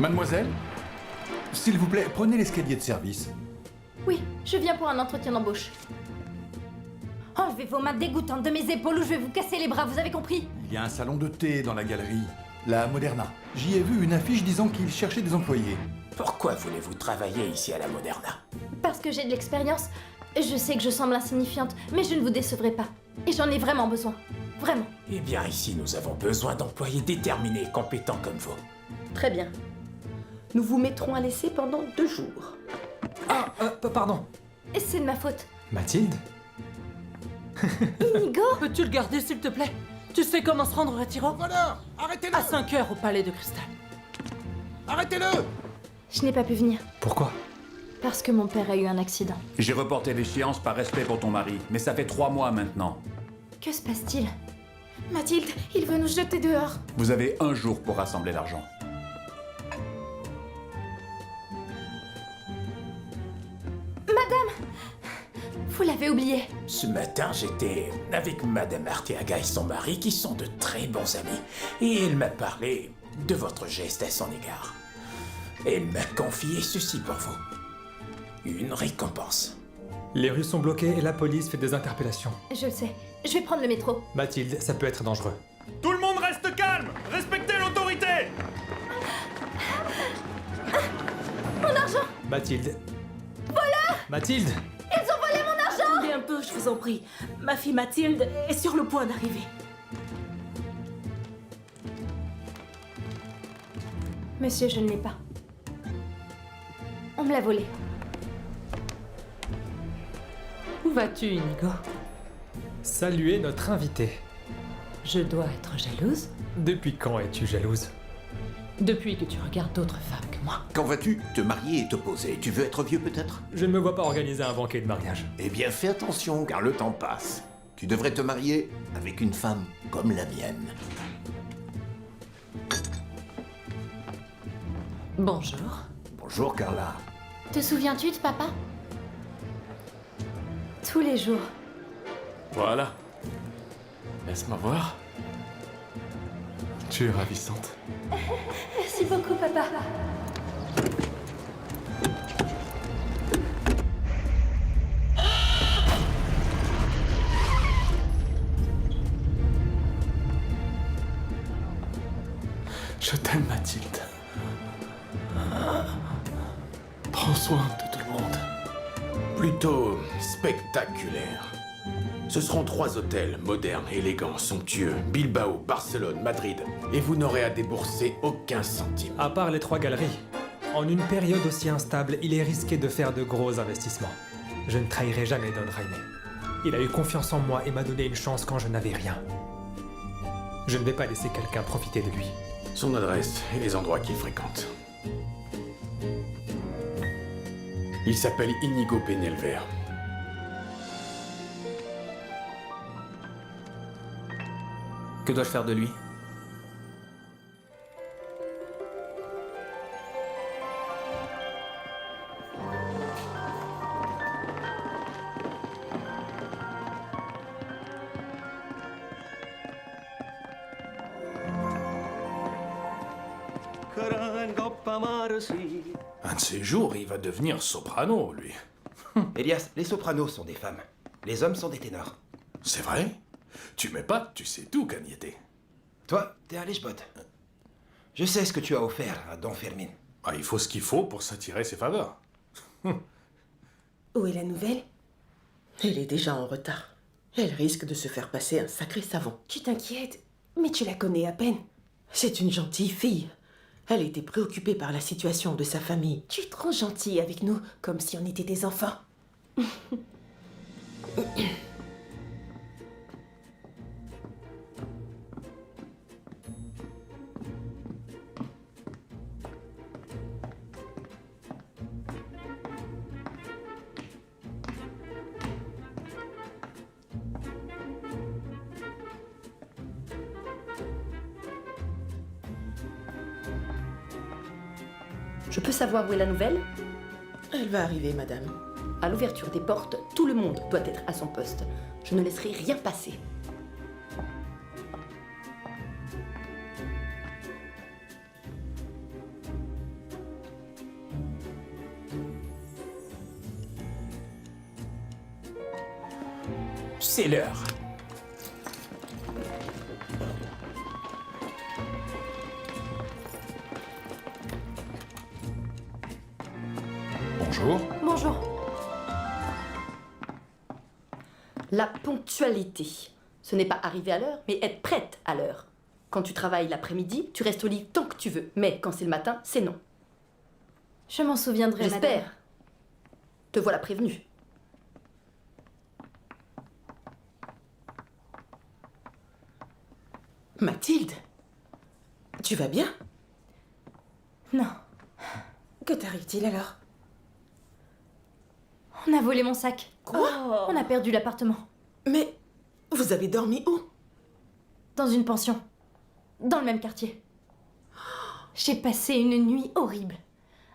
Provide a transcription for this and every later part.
Mademoiselle, s'il vous plaît, prenez l'escalier de service. Oui, je viens pour un entretien d'embauche. Enlevez vos mains dégoûtantes de mes épaules ou je vais vous casser les bras, vous avez compris? Il y a un salon de thé dans la galerie, la Moderna. J'y ai vu une affiche disant qu'ils cherchaient des employés. Pourquoi voulez-vous travailler ici à la Moderna? Parce que j'ai de l'expérience. Je sais que je semble insignifiante, mais je ne vous décevrai pas. Et j'en ai vraiment besoin. Vraiment. Eh bien, ici, nous avons besoin d'employés déterminés et compétents comme vous. Très bien. Nous vous mettrons à l'essai pendant 2 jours. Pardon. C'est de ma faute. Mathilde? Inigo? Peux-tu le garder, s'il te plaît? Tu sais comment se rendre au Retiro? Voleur! Arrêtez-le! À 5 heures au Palais de Cristal. Arrêtez-le! Je n'ai pas pu venir. Pourquoi? Parce que mon père a eu un accident. J'ai reporté l'échéance par respect pour ton mari, mais ça fait 3 mois maintenant. Que se passe-t-il? Mathilde, il veut nous jeter dehors. Vous avez 1 jour pour rassembler l'argent. Vous l'avez oublié. Ce matin, j'étais avec Madame Arteaga et son mari, qui sont de très bons amis, et elle m'a parlé de votre geste à son égard. Elle m'a confié ceci pour vous. Une récompense. Les rues sont bloquées et la police fait des interpellations. Je le sais. Je vais prendre le métro. Mathilde, ça peut être dangereux. Tout le monde reste calme! Respectez l'autorité! Mon argent! Mathilde. Voilà! Mathilde! Ils ont volé mon argent! Attendez un peu, je vous en prie. Ma fille Mathilde est sur le point d'arriver. Monsieur, je ne l'ai pas. On me l'a volé. Où vas-tu, Inigo? Saluez notre invité. Je dois être jalouse Depuis quand es-tu jalouse? depuis que tu regardes d'autres femmes que moi. Quand vas-tu te marier et te poser? Tu veux être vieux peut-être? Je ne me vois pas organiser un banquet de mariage. Eh bien fais attention car le temps passe. Tu devrais te marier avec une femme comme la mienne. Bonjour. Bonjour Carla. Te souviens-tu de papa? Tous les jours. Voilà. Laisse-moi voir. Tu es ravissante. Merci beaucoup, papa. Je t'aime, Mathilde. Prends soin de tout le monde. Plutôt spectaculaire. Ce seront 3 hôtels modernes, élégants, somptueux. Bilbao, Barcelone, Madrid. Et vous n'aurez à débourser aucun centime. À part les 3 galeries, en une période aussi instable, il est risqué de faire de gros investissements. Je ne trahirai jamais Don Jaime. Il a eu confiance en moi et m'a donné une chance quand je n'avais rien. Je ne vais pas laisser quelqu'un profiter de lui. Son adresse et les endroits qu'il fréquente. Il s'appelle Inigo Penelver. Que dois-je faire de lui? Un de ces jours, il va devenir soprano, lui. Elias, les sopranos sont des femmes. Les hommes sont des ténors. C'est vrai? Tu m'épates, tu sais tout, Cagnete. Toi, t'es un lèche-bot. Je sais ce que tu as offert à Don Fermin. Ah, il faut ce qu'il faut pour s'attirer ses faveurs. Où est la nouvelle? Elle est déjà en retard. Elle risque de se faire passer un sacré savant. Tu t'inquiètes, mais tu la connais à peine. C'est une gentille fille. Elle était préoccupée par la situation de sa famille. Tu es trop gentil avec nous, comme si on était des enfants. Je peux savoir où est la nouvelle? Elle va arriver, madame. À l'ouverture des portes, tout le monde doit être à son poste. Je ne laisserai rien passer. C'est l'heure. Bonjour. Bonjour. La ponctualité. Ce n'est pas arriver à l'heure, mais être prête à l'heure. Quand tu travailles l'après-midi, tu restes au lit tant que tu veux. Mais quand c'est le matin, c'est non. Je m'en souviendrai, madame. J'espère. Te voilà prévenue. Mathilde, tu vas bien? Non. Que t'arrive-t-il alors? On a volé mon sac. Quoi? On a perdu l'appartement. Mais vous avez dormi où? Dans une pension. Dans le même quartier. J'ai passé une nuit horrible.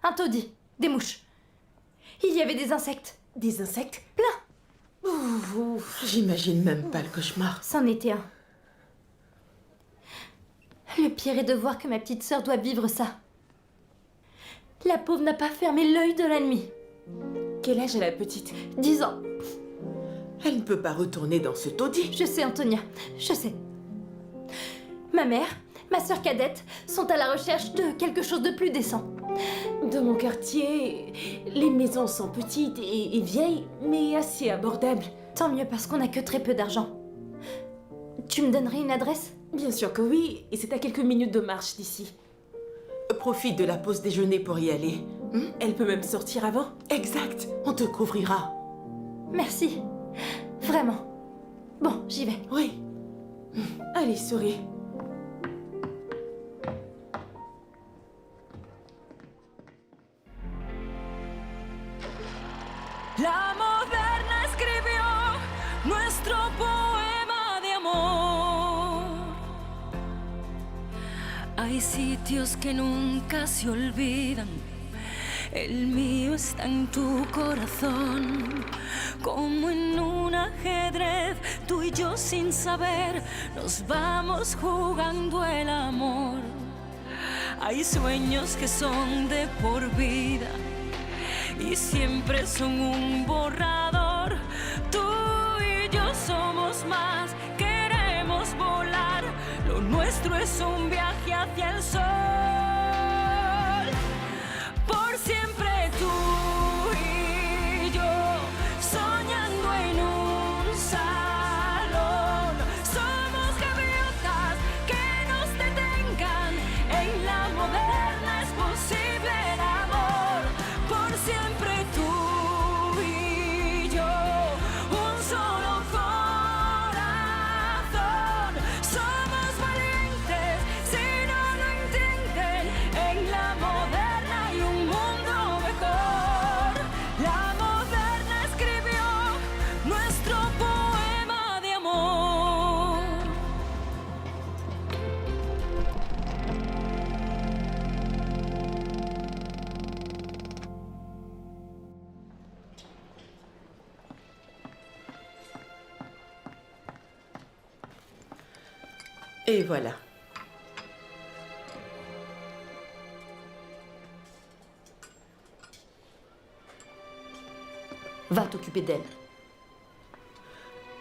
Un taudis, des mouches. Il y avait des insectes. Des insectes? Plein. J'imagine même pas le cauchemar. C'en était un. Le pire est de voir que ma petite sœur doit vivre ça. La pauvre n'a pas fermé l'œil de la nuit. Quel âge a la petite? 10 ans. Elle ne peut pas retourner dans ce taudis. Je sais, Antonia, je sais. Ma mère, ma sœur cadette sont à la recherche de quelque chose de plus décent. Dans mon quartier, les maisons sont petites et vieilles, mais assez abordables. Tant mieux parce qu'on n'a que très peu d'argent. Tu me donnerais une adresse? Bien sûr que oui, et c'est à quelques minutes de marche d'ici. Profite de la pause déjeuner pour y aller. Elle peut même sortir avant. Exact, on te couvrira. Merci. Vraiment. Bon, j'y vais. Oui. Allez, souris. La Moderna escribió nuestro poema de amor. Hay sitios que nunca se olvidan. El mío está en tu corazón. Como en un ajedrez, tú y yo sin saber nos vamos jugando el amor. Hay sueños que son de por vida y siempre son un borrador. Tú y yo somos más, queremos volar. Lo nuestro es un viaje hacia el sol. Por siempre tú y yo, soñando en un salón. Somos gaviotas que nos detengan. En la moderna es posible el amor. Por siempre tú y yo, un solo corazón. Somos valientes si no lo intenten. En la moderna hay un mundo mejor. La moderna escribió nuestro poema de amor. Et voilà. Va t'occuper d'elle.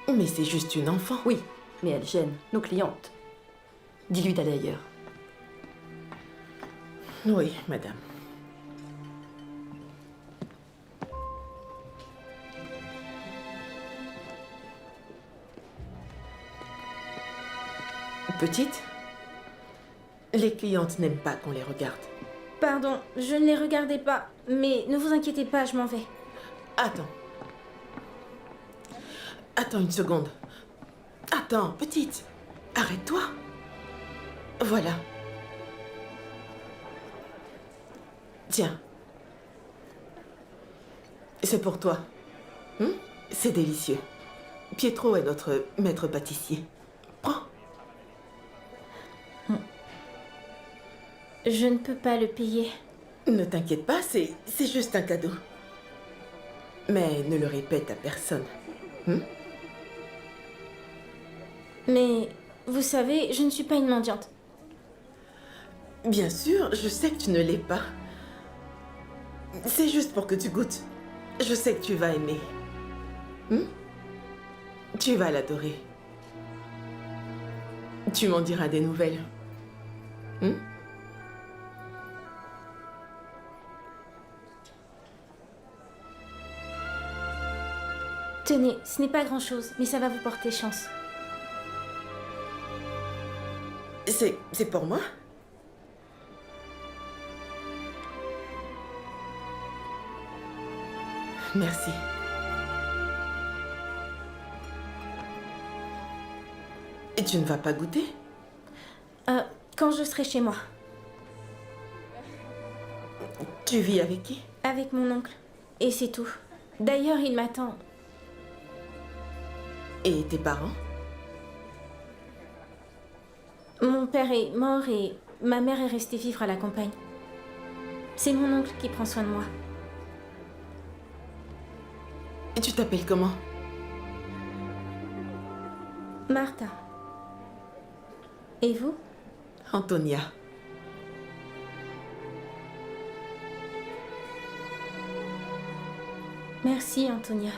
Mais c'est juste une enfant. Oui, mais elle gêne nos clientes. Dis-lui d'aller ailleurs. Oui, madame. Petite, les clientes n'aiment pas qu'on les regarde. Pardon, je ne les regardais pas. Mais ne vous inquiétez pas, je m'en vais. Attends. Attends une seconde. Attends, petite. Arrête-toi. Voilà. Tiens. C'est pour toi. C'est délicieux. Pietro est notre maître pâtissier. Prends. Je ne peux pas le payer. Ne t'inquiète pas, c'est juste un cadeau. Mais ne le répète à personne. Mais vous savez, je ne suis pas une mendiante. Bien sûr, je sais que tu ne l'es pas. C'est juste pour que tu goûtes. Je sais que tu vas aimer. Tu vas l'adorer. Tu m'en diras des nouvelles. Tenez, ce n'est pas grand-chose, mais ça va vous porter chance. C'est pour moi? Merci. Et tu ne vas pas goûter? Quand je serai chez moi. Tu vis avec qui? Avec mon oncle. Et c'est tout. D'ailleurs, il m'attend. Et tes parents? Mon père est mort et ma mère est restée vivre à la campagne. C'est mon oncle qui prend soin de moi. Et tu t'appelles comment? Martha. Et vous? Antonia. Merci, Antonia.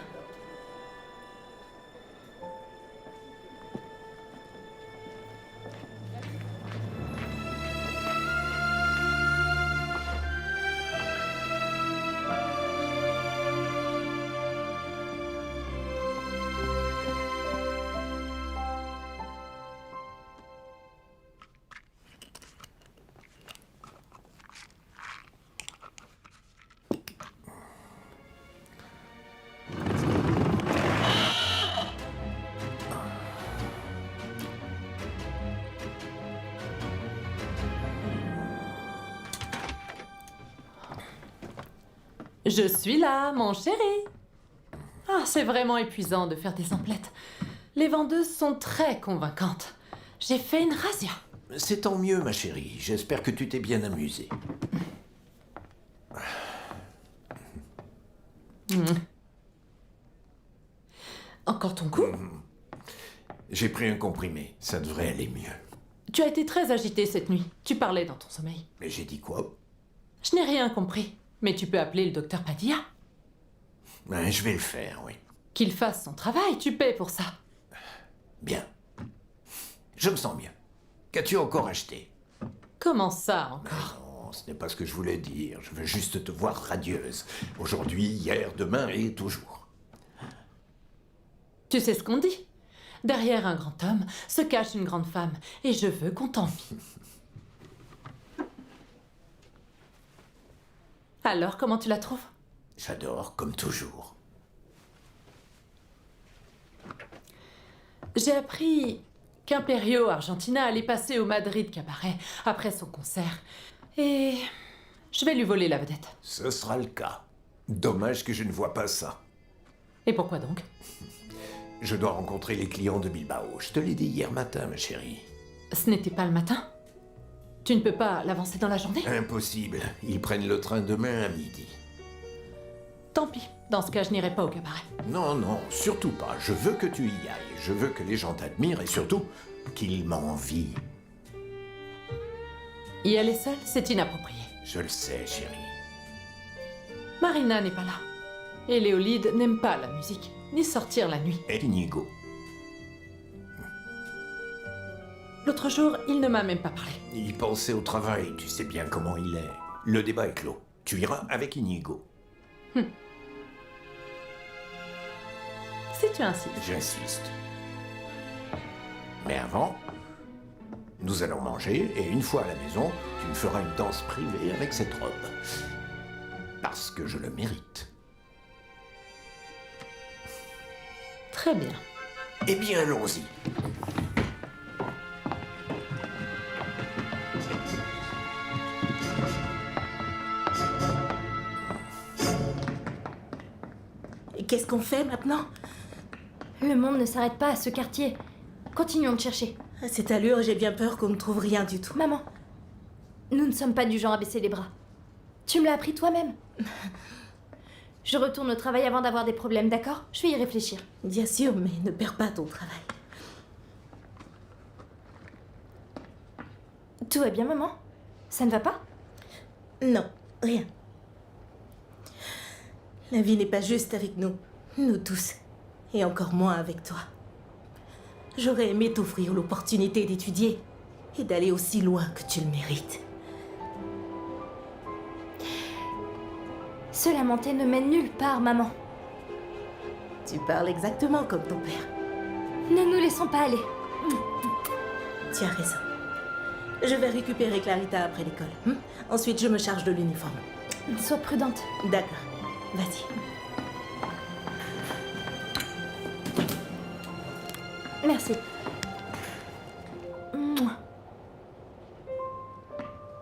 Je suis là, mon chéri. Ah, c'est vraiment épuisant de faire des emplettes. Les vendeuses sont très convaincantes. J'ai fait une razzia. C'est tant mieux, ma chérie. J'espère que tu t'es bien amusée. Encore ton coup? J'ai pris un comprimé. Ça devrait aller mieux. Tu as été très agité cette nuit. Tu parlais dans ton sommeil. Mais j'ai dit quoi? Je n'ai rien compris. Mais tu peux appeler le docteur Padilla. Ben, je vais le faire, oui. Qu'il fasse son travail, tu paies pour ça. Bien. Je me sens bien. Qu'as-tu encore acheté? Comment ça, encore? Non, ce n'est pas ce que je voulais dire. Je veux juste te voir radieuse. Aujourd'hui, hier, demain et toujours. Tu sais ce qu'on dit? Derrière un grand homme se cache une grande femme. Et je veux qu'on t'envie. Alors, comment tu la trouves? J'adore, comme toujours. J'ai appris qu'Imperio Argentina allait passer au Madrid Cabaret après son concert. Et je vais lui voler la vedette. Ce sera le cas. Dommage que je ne vois pas ça. Et pourquoi donc? Je dois rencontrer les clients de Bilbao. Je te l'ai dit hier matin, ma chérie. Ce n'était pas le matin? Tu ne peux pas l'avancer dans la journée? Impossible. Ils prennent le train demain à midi. Tant pis. Dans ce cas, je n'irai pas au cabaret. Non, non, surtout pas. Je veux que tu y ailles. Je veux que les gens t'admirent et surtout qu'ils m'envient. Y aller seule, c'est inapproprié. Je le sais, chérie. Marina n'est pas là. Et Léolide n'aime pas la musique, ni sortir la nuit. Et Inigo. L'autre jour, il ne m'a même pas parlé. Il pensait au travail, tu sais bien comment il est. Le débat est clos. Tu iras avec Inigo. Si tu insistes. J'insiste. Mais avant, nous allons manger et une fois à la maison, tu me feras une danse privée avec cette robe. Parce que je le mérite. Très bien. Eh bien, allons-y. Et qu'est-ce qu'on fait maintenant? Le monde ne s'arrête pas à ce quartier. Continuons de chercher. À cette allure, j'ai bien peur qu'on ne trouve rien du tout. Maman, nous ne sommes pas du genre à baisser les bras. Tu me l'as appris toi-même. Je retourne au travail avant d'avoir des problèmes, d'accord? Je vais y réfléchir. Bien sûr, mais ne perds pas ton travail. Tout va bien, maman? Ça ne va pas? Non, rien. La vie n'est pas juste avec nous. Nous tous. Et encore moins avec toi. J'aurais aimé t'offrir l'opportunité d'étudier et d'aller aussi loin que tu le mérites. Se lamenter ne mène nulle part, maman. Tu parles exactement comme ton père. Ne nous laissons pas aller. Tu as raison. Je vais récupérer Clarita après l'école. Ensuite, je me charge de l'uniforme. Sois prudente. D'accord. Vas-y. Merci.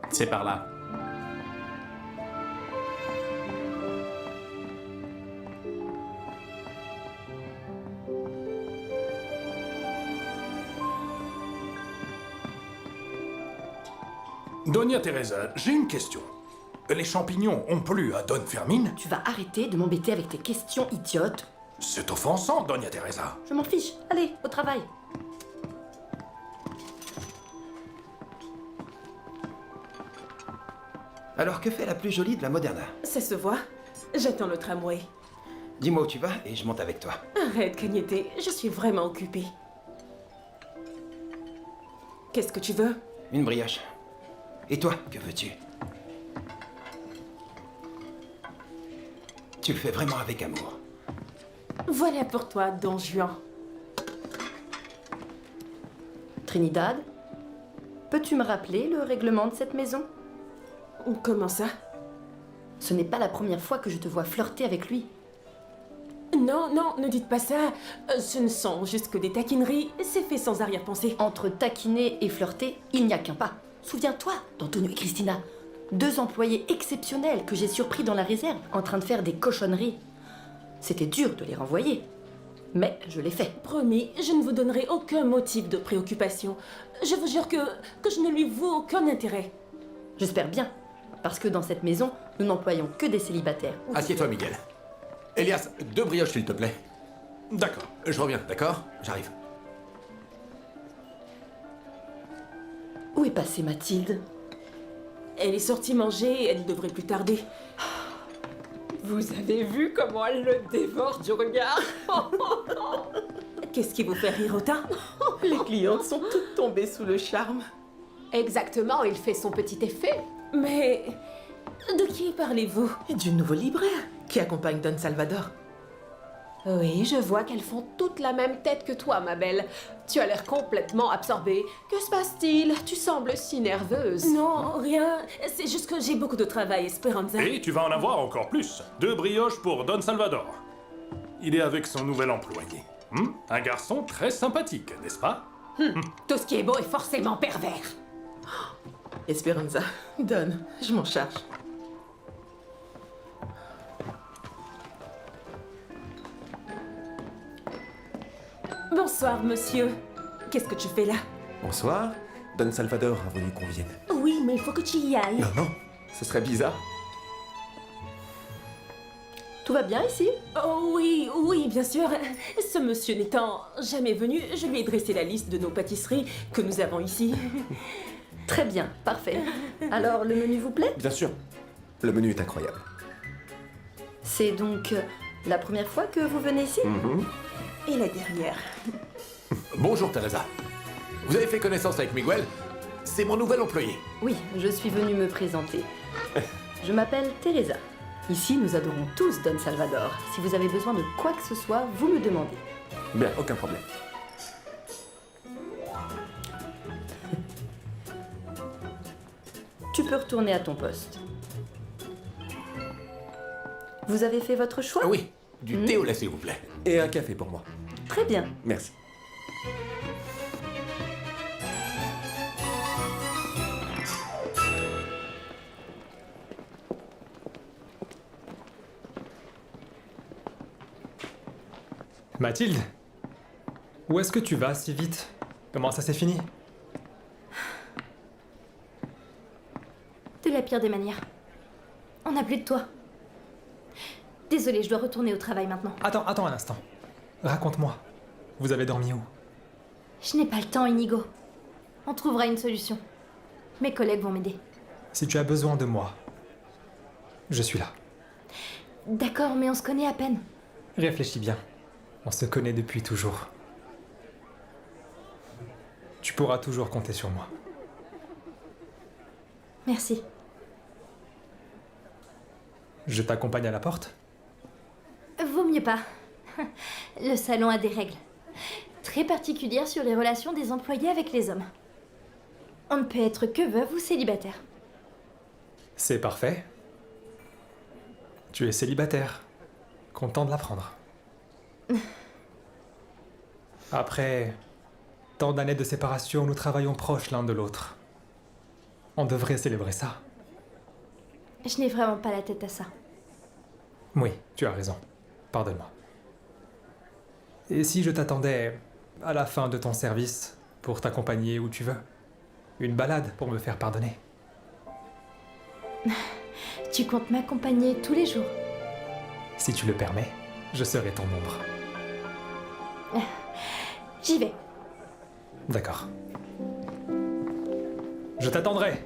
C'est par là. Doña Teresa, j'ai une question. Les champignons ont plu à Don Fermin? Tu vas arrêter de m'embêter avec tes questions idiotes. C'est offensant, Doña Teresa. Je m'en fiche. Allez, au travail. Alors, que fait la plus jolie de la Moderna? Ça se voit. J'attends le tramway. Dis-moi où tu vas et je monte avec toi. Arrête, Cagnetté. Je suis vraiment occupée. Qu'est-ce que tu veux? Une brioche. Et toi, que veux-tu? Tu le fais vraiment avec amour. Voilà pour toi, Don Juan. Trinidad, peux-tu me rappeler le règlement de cette maison? Comment ça? Ce n'est pas la première fois que je te vois flirter avec lui. Non, non, ne dites pas ça. Ce ne sont juste que des taquineries. C'est fait sans arrière-pensée. Entre taquiner et flirter, il n'y a qu'un pas. Souviens-toi d'Antonio et Christina. 2 employés exceptionnels que j'ai surpris dans la réserve, en train de faire des cochonneries. C'était dur de les renvoyer. Mais je l'ai fait. Promis, je ne vous donnerai aucun motif de préoccupation. Je vous jure que je ne lui vaux aucun intérêt. J'espère bien. Parce que dans cette maison, nous n'employons que des célibataires. Assieds-toi, Miguel. Elias, 2 brioches, s'il te plaît. D'accord. Je reviens, d'accord? J'arrive. Où est passée Mathilde? Elle est sortie manger, elle devrait plus tarder. Vous avez vu comment elle le dévore du regard? Qu'est-ce qui vous fait rire autant? Les clientes sont toutes tombées sous le charme. Exactement, il fait son petit effet. Mais de qui parlez-vous? Du nouveau libraire qui accompagne Don Salvador. Oui, je vois qu'elles font toutes la même tête que toi, ma belle. Tu as l'air complètement absorbée. Que se passe-t-il? Tu sembles si nerveuse. Non, rien. C'est juste que j'ai beaucoup de travail, Esperanza. Et tu vas en avoir encore plus. 2 brioches pour Don Salvador. Il est avec son nouvel employé. Un garçon très sympathique, n'est-ce pas? Tout ce qui est beau est forcément pervers. Esperanza, donne, je m'en charge. Bonsoir, monsieur. Qu'est-ce que tu fais là? Bonsoir. Don Salvador a voulu qu'on vienne. Oui, mais il faut que tu y ailles. Non, non, ce serait bizarre. Tout va bien ici? Oh oui, oui, bien sûr. Ce monsieur n'étant jamais venu, je lui ai dressé la liste de nos pâtisseries que nous avons ici. Très bien, parfait. Alors, le menu vous plaît? Bien sûr. Le menu est incroyable. C'est donc la première fois que vous venez ici? Et la dernière. Bonjour, Teresa. Vous avez fait connaissance avec Miguel? C'est mon nouvel employé. Oui, je suis venue me présenter. Je m'appelle Teresa. Ici, nous adorons tous Don Salvador. Si vous avez besoin de quoi que ce soit, vous me demandez. Bien, aucun problème. Tu peux retourner à ton poste. Vous avez fait votre choix? Ah oui, du thé au lait, s'il vous plaît. Et un café pour moi. Très bien. Merci. Mathilde, où est-ce que tu vas si vite? Comment ça s'est fini? De la pire des manières. On n'a plus de toi. Désolée, je dois retourner au travail maintenant. Attends un instant. Raconte-moi. Vous avez dormi où? Je n'ai pas le temps, Inigo. On trouvera une solution. Mes collègues vont m'aider. Si tu as besoin de moi, je suis là. D'accord, mais on se connaît à peine. Réfléchis bien. On se connaît depuis toujours. Tu pourras toujours compter sur moi. Merci. Je t'accompagne à la porte? Vaut mieux pas. Le salon a des règles très particulières sur les relations des employés avec les hommes. On ne peut être que veuve ou célibataire. C'est parfait. Tu es célibataire. Content de l'apprendre. Après tant d'années de séparation, nous travaillons proches l'un de l'autre. On devrait célébrer ça. Je n'ai vraiment pas la tête à ça. Oui, tu as raison. Pardonne-moi. Et si je t'attendais à la fin de ton service pour t'accompagner où tu veux? Une balade pour me faire pardonner. Tu comptes m'accompagner tous les jours? Si tu le permets, je serai ton ombre. J'y vais. D'accord. Je t'attendrai.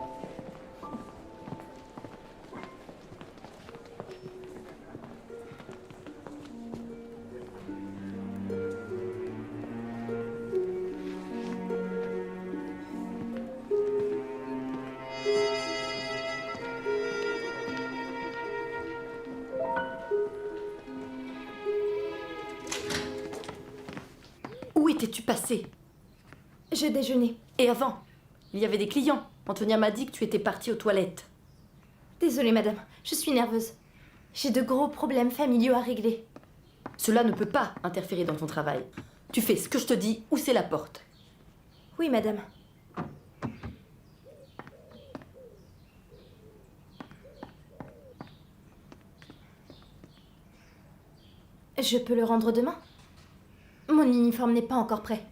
Où étais-tu passé? Je déjeunais. Et avant? Il y avait des clients. Antonia m'a dit que tu étais partie aux toilettes. Désolée, madame. Je suis nerveuse. J'ai de gros problèmes familiaux à régler. Cela ne peut pas interférer dans ton travail. Tu fais ce que je te dis ou c'est la porte. Oui, madame. Je peux le rendre demain? Mon uniforme n'est pas encore prêt.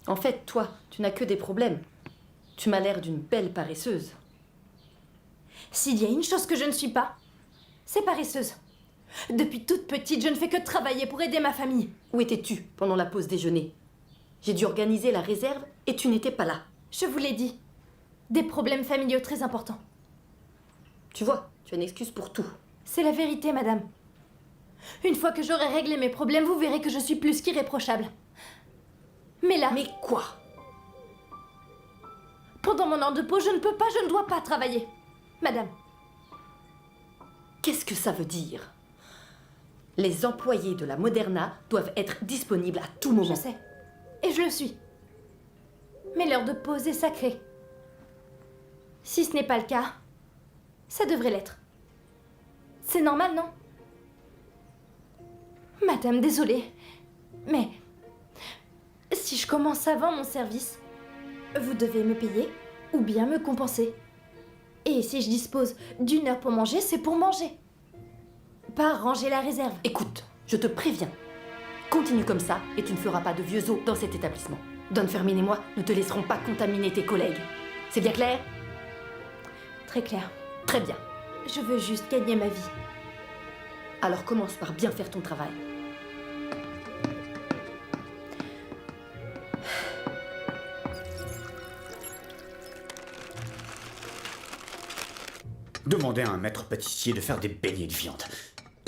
En fait, toi, tu n'as que des problèmes. Tu m'as l'air d'une belle paresseuse. S'il y a une chose que je ne suis pas, c'est paresseuse. Depuis toute petite, je ne fais que travailler pour aider ma famille. Où étais-tu pendant la pause déjeuner? J'ai dû organiser la réserve et tu n'étais pas là. Je vous l'ai dit. Des problèmes familiaux très importants. Tu vois, tu as une excuse pour tout. C'est la vérité, madame. Une fois que j'aurai réglé mes problèmes, vous verrez que je suis plus qu'irréprochable. Mais là... Mais quoi? Pendant mon heure de pause, je ne peux pas, je ne dois pas travailler. Madame. Qu'est-ce que ça veut dire? Les employés de la Moderna doivent être disponibles à tout moment. Je sais. Et je le suis. Mais l'heure de pause est sacrée. Si ce n'est pas le cas, ça devrait l'être. C'est normal, non? Madame, désolée. Mais... si je commence avant mon service, vous devez me payer ou bien me compenser. Et si je dispose d'une heure pour manger, c'est pour manger. Pas ranger la réserve. Écoute, je te préviens. Continue comme ça et tu ne feras pas de vieux os dans cet établissement. Don Fermin et moi ne te laisserons pas contaminer tes collègues. C'est bien clair? Très clair. Très bien. Je veux juste gagner ma vie. Alors commence par bien faire ton travail. Demander à un maître pâtissier de faire des beignets de viande.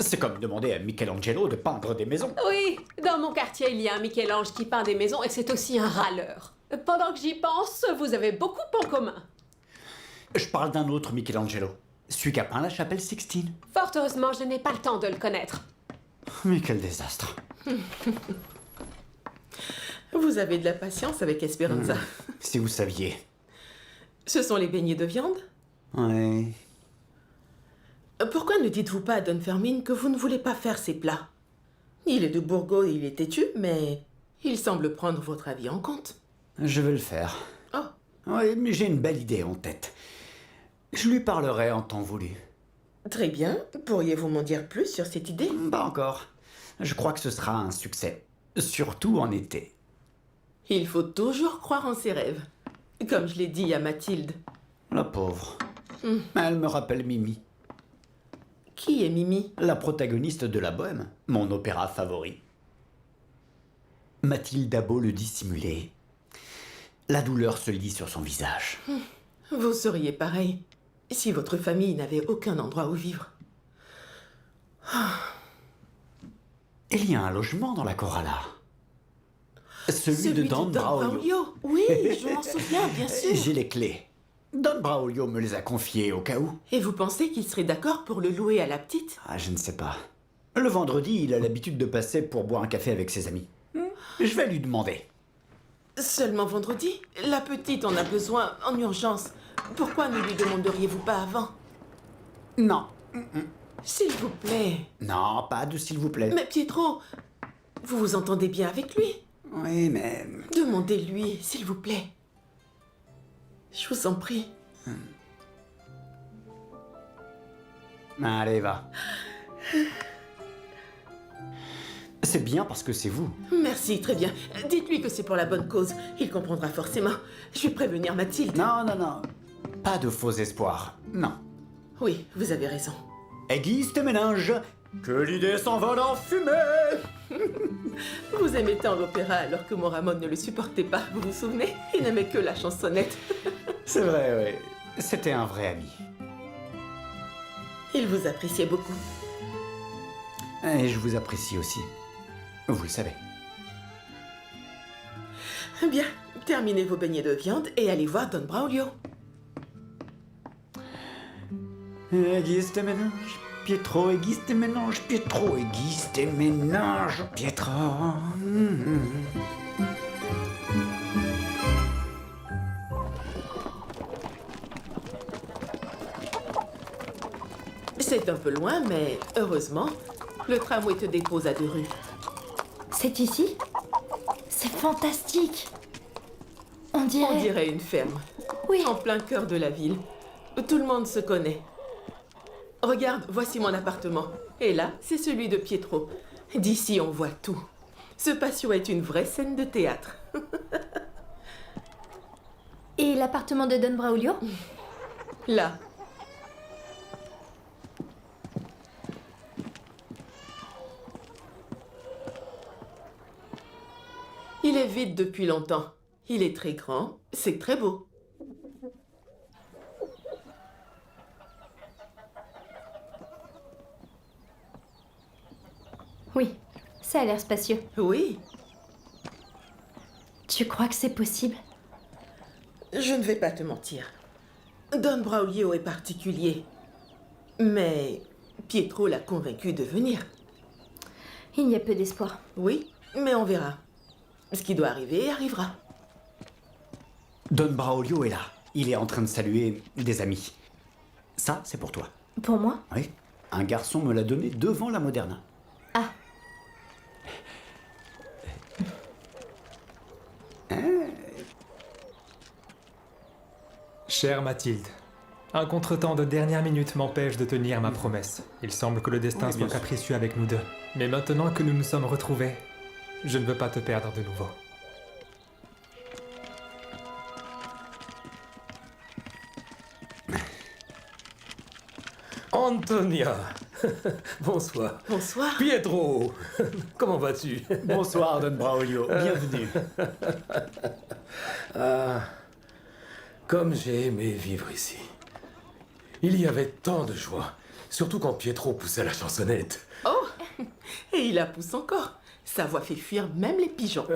C'est comme demander à Michelangelo de peindre des maisons. Oui, dans mon quartier, il y a un Michel-Ange qui peint des maisons et c'est aussi un râleur. Pendant que j'y pense, vous avez beaucoup en commun. Je parle d'un autre Michelangelo. Celui qui a peint la chapelle Sixtine. Fort heureusement, je n'ai pas le temps de le connaître. Mais quel désastre. Vous avez de la patience avec Esperanza. Si vous saviez. Ce sont les beignets de viande? Ouais. Pourquoi ne dites-vous pas à Don Fermin que vous ne voulez pas faire ces plats? Il est de Bourgogne, il est têtu, mais il semble prendre votre avis en compte. Je vais le faire. Oh. Oui, mais j'ai une belle idée en tête. Je lui parlerai en temps voulu. Très bien. Pourriez-vous m'en dire plus sur cette idée? Pas encore. Je crois que ce sera un succès. Surtout en été. Il faut toujours croire en ses rêves. Comme je l'ai dit à Mathilde. La pauvre. Elle me rappelle Mimi. Qui est Mimi? La protagoniste de La Bohème, mon opéra favori. Mathilde a beau le dissimuler, la douleur se lit sur son visage. Vous seriez pareil si votre famille n'avait aucun endroit où vivre. Il y a un logement dans la Coralla. Celui de Don Braulio. Oui, je m'en souviens, bien sûr. J'ai les clés. Don Braulio me les a confiées au cas où. Et vous pensez qu'il serait d'accord pour le louer à la petite? Ah, je ne sais pas. Le vendredi, il a l'habitude de passer pour boire un café avec ses amis. Je vais lui demander. Seulement vendredi? La petite en a besoin en urgence. Pourquoi ne lui demanderiez-vous pas avant? Non. S'il vous plaît. Non, pas de s'il vous plaît. Mais Pietro, vous vous entendez bien avec lui? Oui, mais... Demandez-lui, s'il vous plaît. Je vous en prie. Allez, va. C'est bien parce que c'est vous. Merci, très bien. Dites-lui que c'est pour la bonne cause. Il comprendra forcément. Je vais prévenir Mathilde. Non. Pas de faux espoirs. Non. Oui, vous avez raison. Aiguise tes méninges. Que l'idée s'envole en fumée. Vous aimez tant l'opéra alors que mon Ramon ne le supportait pas, vous vous souvenez? Il n'aimait que la chansonnette. C'est vrai, oui. C'était un vrai ami. Il vous appréciait beaucoup. Et je vous apprécie aussi. Vous le savez. Bien, terminez vos beignets de viande et allez voir Don Braulio. Aiguise tes méninges. Pietro, aiguise tes méninges. Pietro, aiguise tes méninges. Pietro. C'est un peu loin, mais heureusement, le tramway te dépose à 2 rues. C'est ici? C'est fantastique! On dirait une ferme. Oui. En plein cœur de la ville. Tout le monde se connaît. Regarde, voici mon appartement. Et là, c'est celui de Pietro. D'ici, on voit tout. Ce patio est une vraie scène de théâtre. Et l'appartement de Don Braulio? Là. Il est vide depuis longtemps. Il est très grand, c'est très beau. Oui, ça a l'air spacieux. Oui. Tu crois que c'est possible? Je ne vais pas te mentir. Don Braulio est particulier. Mais Pietro l'a convaincu de venir. Il y a peu d'espoir. Oui, mais on verra. Ce qui doit arriver arrivera. Don Braulio est là. Il est en train de saluer des amis. Ça, c'est pour toi. Pour moi? Oui. Un garçon me l'a donné devant la Moderna. Ah. Chère Mathilde, un contretemps de dernière minute m'empêche de tenir ma promesse. Il semble que le destin soit capricieux avec nous deux. Mais maintenant que nous nous sommes retrouvés, je ne veux pas te perdre de nouveau. Antonia, bonsoir. Bonsoir. Pietro, comment vas-tu? Bonsoir, Don Braulio. Bienvenue. Ah, comme j'ai aimé vivre ici. Il y avait tant de joie, surtout quand Pietro poussait la chansonnette. Oh, et il la pousse encore. Sa voix fait fuir même les pigeons.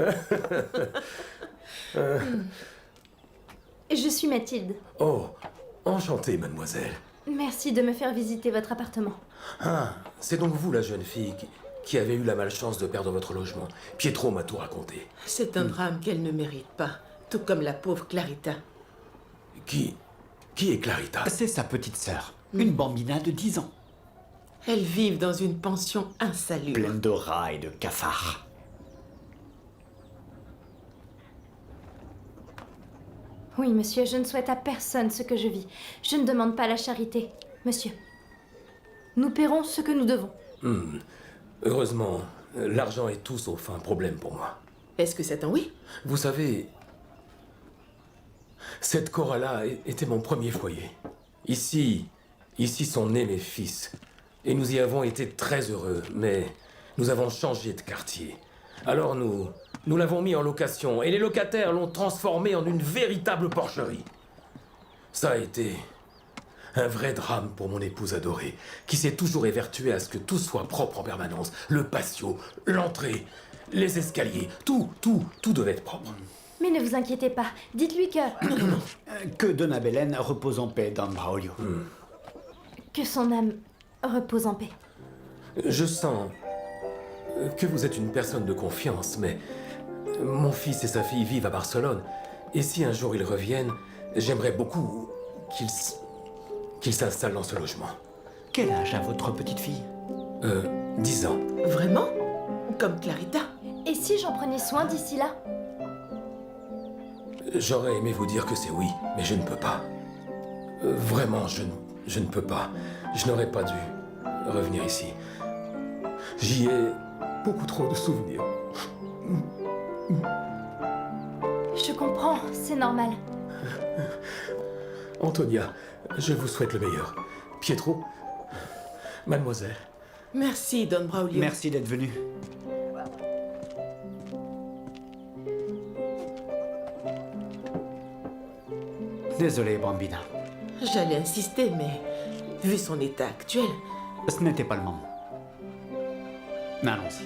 Je suis Mathilde. Oh, enchanté, mademoiselle. Merci de me faire visiter votre appartement. Ah, c'est donc vous la jeune fille qui avez eu la malchance de perdre votre logement. Pietro m'a tout raconté. C'est un drame qu'elle ne mérite pas, tout comme la pauvre Clarita. Qui est Clarita? C'est sa petite sœur, une bambina de 10 ans. Elles vivent dans une pension insalubre. Pleine de rats et de cafards. Oui, monsieur, je ne souhaite à personne ce que je vis. Je ne demande pas la charité, monsieur. Nous paierons ce que nous devons. Heureusement, l'argent est tout sauf un problème pour moi. Est-ce que c'est un oui? Vous savez, cette Cora-là était mon premier foyer. Ici sont nés mes fils. Et nous y avons été très heureux, mais nous avons changé de quartier. Alors nous l'avons mis en location, et les locataires l'ont transformé en une véritable porcherie. Ça a été un vrai drame pour mon épouse adorée, qui s'est toujours évertuée à ce que tout soit propre en permanence. Le patio, l'entrée, les escaliers, tout devait être propre. Mais ne vous inquiétez pas, dites-lui Que Donna Belen repose en paix, Don Braulio. que son âme repose en paix. Je sens que vous êtes une personne de confiance, mais mon fils et sa fille vivent à Barcelone. Et si un jour ils reviennent, j'aimerais beaucoup qu'ils s'installent dans ce logement. Quel âge a votre petite fille 10 ans. Vraiment? Comme Clarita? Et si j'en prenais soin d'ici là? J'aurais aimé vous dire que c'est oui, mais je ne peux pas. Vraiment, je ne peux pas. Je n'aurais pas dû revenir ici. J'y ai beaucoup trop de souvenirs. Je comprends, c'est normal. Antonia, je vous souhaite le meilleur. Pietro, mademoiselle. Merci, Don Braulio. Merci d'être venu. Désolé, Bambina. J'allais insister, mais vu son état actuel... Ce n'était pas le moment. Allons-y.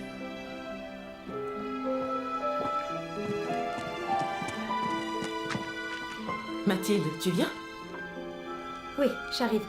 Mathilde, tu viens? Oui, j'arrive.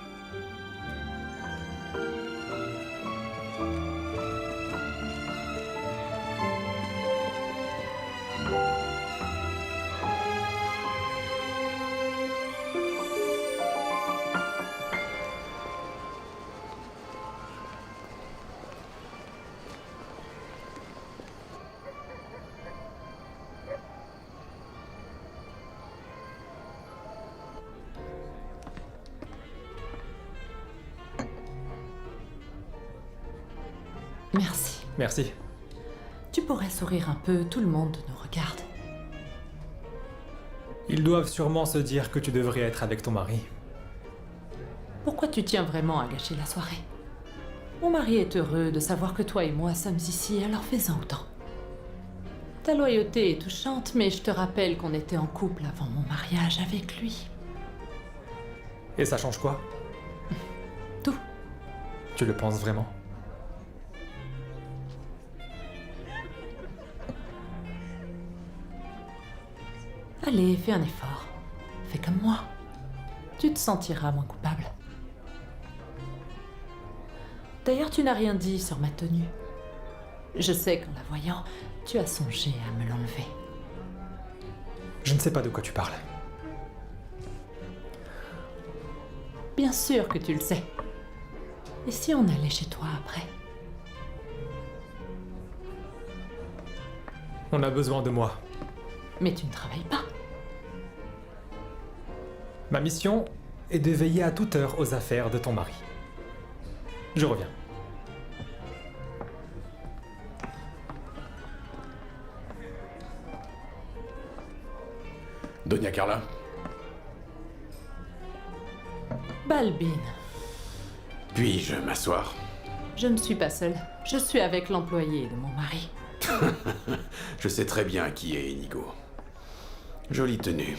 Merci. Merci. Tu pourrais sourire un peu, tout le monde nous regarde. Ils doivent sûrement se dire que tu devrais être avec ton mari. Pourquoi tu tiens vraiment à gâcher la soirée? Mon mari est heureux de savoir que toi et moi sommes ici, alors fais-en autant. Ta loyauté est touchante, mais je te rappelle qu'on était en couple avant mon mariage avec lui. Et ça change quoi? Tout. Tu le penses vraiment? Allez, fais un effort. Fais comme moi. Tu te sentiras moins coupable. D'ailleurs, tu n'as rien dit sur ma tenue. Je sais qu'en la voyant, tu as songé à me l'enlever. Je ne sais pas de quoi tu parles. Bien sûr que tu le sais. Et si on allait chez toi après? On a besoin de moi. Mais tu ne travailles pas. Ma mission est de veiller à toute heure aux affaires de ton mari. Je reviens. Doña Carla? Balbine, Puis-je m'asseoir? je ne suis pas seule. Je suis avec l'employé de mon mari. Je sais très bien qui est Inigo. Jolie tenue.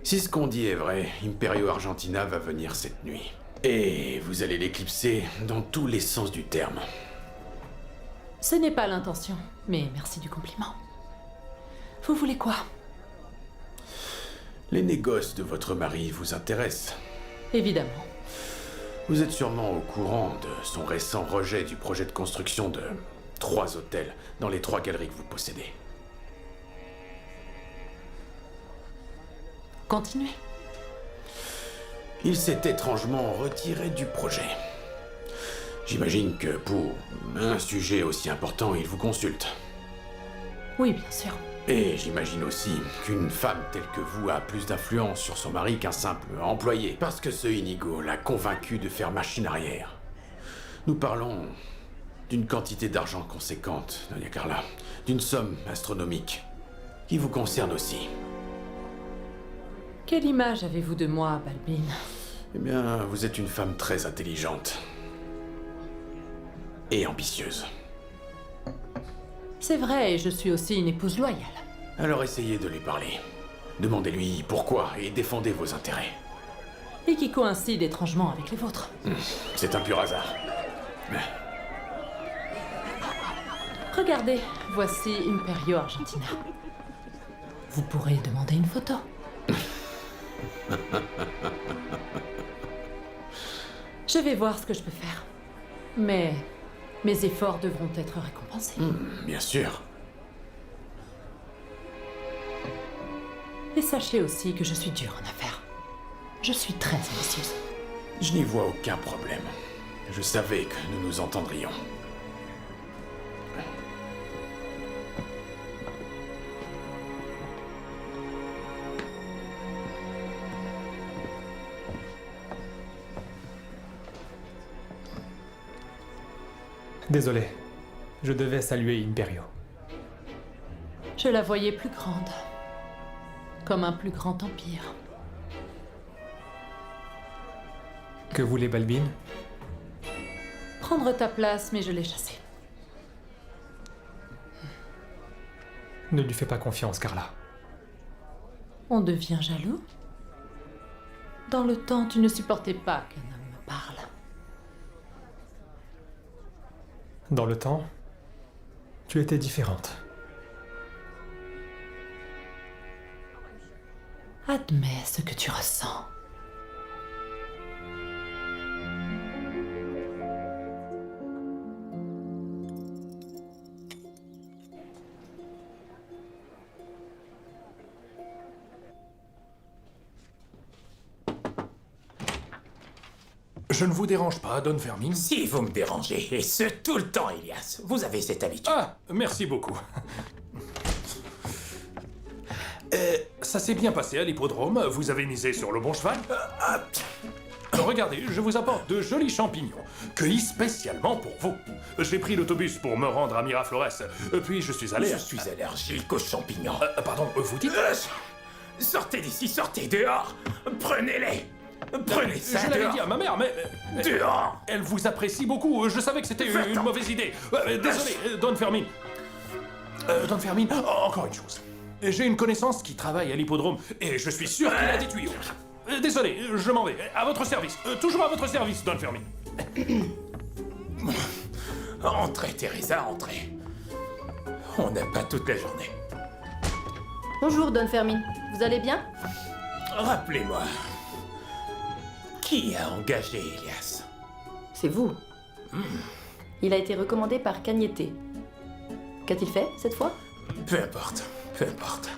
Si ce qu'on dit est vrai, Imperio Argentina va venir cette nuit. Et vous allez l'éclipser dans tous les sens du terme. Ce n'est pas l'intention, mais merci du compliment. Vous voulez quoi? Les négoces de votre mari vous intéressent. Évidemment. Vous êtes sûrement au courant de son récent rejet du projet de construction de 3 hôtels dans les 3 galeries que vous possédez. Continuez. Il s'est étrangement retiré du projet. J'imagine que pour un sujet aussi important, il vous consulte. Oui, bien sûr. Et j'imagine aussi qu'une femme telle que vous a plus d'influence sur son mari qu'un simple employé, parce que ce Inigo l'a convaincu de faire machine arrière. Nous parlons d'une quantité d'argent conséquente, Doña Carla, d'une somme astronomique, qui vous concerne aussi. Quelle image avez-vous de moi, Balbine? Eh bien, vous êtes une femme très intelligente. Et ambitieuse. C'est vrai, je suis aussi une épouse loyale. Alors essayez de lui parler. Demandez-lui pourquoi et défendez vos intérêts. Et qui coïncide étrangement avec les vôtres. C'est un pur hasard. Regardez, voici Imperio Argentina. Vous pourrez demander une photo. Je vais voir ce que je peux faire. Mais mes efforts devront être récompensés. Bien sûr. Et sachez aussi que je suis dure en affaires. Je suis très ambitieuse. Je n'y vois aucun problème. Je savais que nous nous entendrions. Désolé, je devais saluer Imperio. Je la voyais plus grande. Comme un plus grand empire. Que voulait Balbine? Prendre ta place, mais je l'ai chassée. Ne lui fais pas confiance, Carla. On devient jaloux? Dans le temps, tu ne supportais pas qu'un homme me parle. Dans le temps, tu étais différente. Admets ce que tu ressens. Je ne vous dérange pas, Don Fermin? Si vous me dérangez, et ce tout le temps, Elias. Vous avez cette habitude. Ah, merci beaucoup. Ça s'est bien passé à l'hippodrome, vous avez misé sur le bon cheval? Regardez, je vous apporte de jolis champignons, cueillis spécialement pour vous. J'ai pris l'autobus pour me rendre à Miraflores, puis je suis allé... Je suis allergique aux champignons. Pardon, vous dites... Sortez d'ici, sortez dehors. Prenez-les. Prenez ça Je l'avais dehors. dit à ma mère, mais... Dehors. Elle vous apprécie beaucoup, je savais que c'était une mauvaise idée. Désolé, Don Fermin. Don Fermin, encore une chose. J'ai une connaissance qui travaille à l'hippodrome, et je suis sûr qu'il a des tuyaux. Désolé, je m'en vais. À votre service. Toujours à votre service, Don Fermin. Entrez, Teresa, entrez. On n'a pas toute la journée. Bonjour, Don Fermin. Vous allez bien? Rappelez-moi. Qui a engagé Elias? C'est vous. Il a été recommandé par Cagnete. Qu'a-t-il fait, cette fois? Peu importe, peu importe.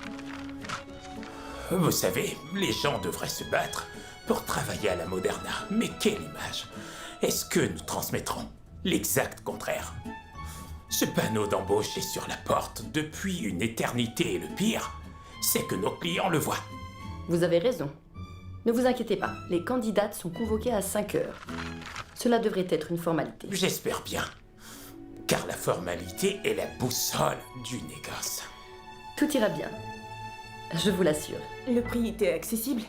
Vous savez, les gens devraient se battre pour travailler à la Moderna. Mais quelle image! Est-ce que nous transmettrons l'exact contraire? Ce panneau d'embauche est sur la porte depuis une éternité et le pire, c'est que nos clients le voient. Vous avez raison. Ne vous inquiétez pas, les candidates sont convoquées à 5 heures. Cela devrait être une formalité. J'espère bien, car la formalité est la boussole du négoce. Tout ira bien. Je vous l'assure. Le prix était accessible?